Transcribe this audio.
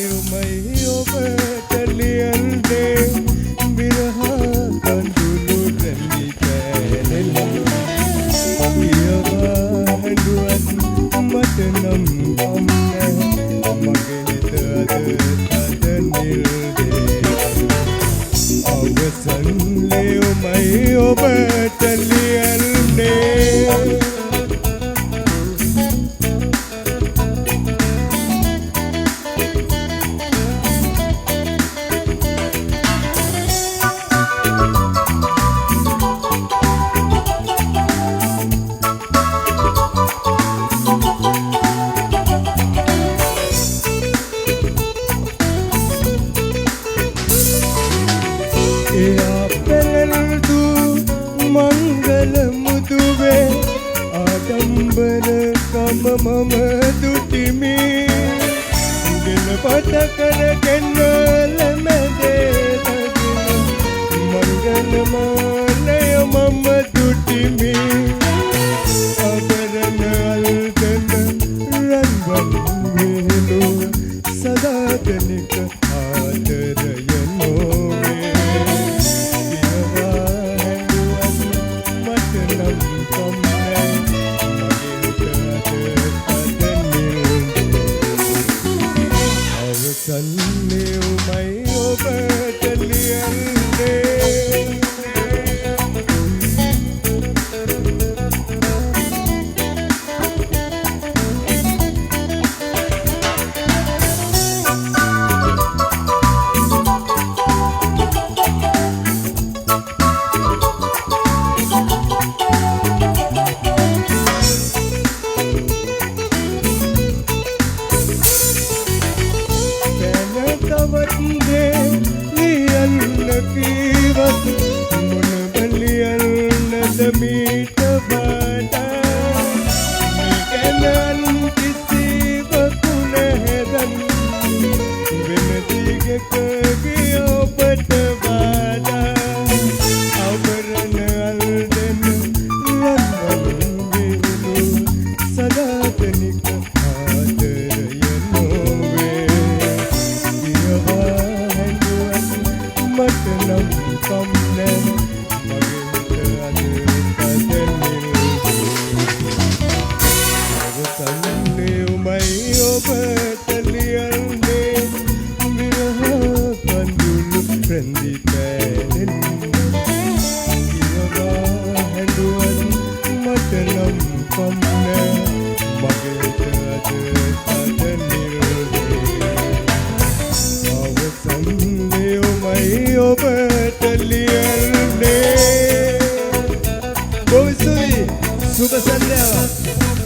ලියුමයි ඔබට ලියන්නේ විරහ කඳුළු රැලි කෑනෙලු කියවා හැඬුවත් මට නම් අම්මෑ මගේ හිත අද නිල්දේ අවසන් ලියුමයි ඔබට ලියන්නේ मंगल मुदुवे आडंबर कम मम दुटिमी दिल पत कर केन्नल मेदे मंगल मालय मम दुटिमी अबरन अलगन रंगन वेलु सदातनिक आदरयनो ලියුමයි ඔබට ලියන්නේ वंदे लियन्न कीवत मुन बलियन्न दमीट बाटा निकलन किसी वकुन हेदन विनती के कगियो पट बाटा अवरन अलदन रंगन वेलु सदातनिक मतनम कमने मगे अद අවසන් ලියුමයි ඔබට ලියන්නේ විරහ කඳුළු රැඳි පෑනෙන්නේ කියවා හැඬුවත් මට නම් කම්නෑ මගේ අද නිරෝධේ අවසන් ලියුමයි ඔබට ලියන්නේ. බොහොම ස්තුතියි. සුබ සන්ධ්‍යාවක්.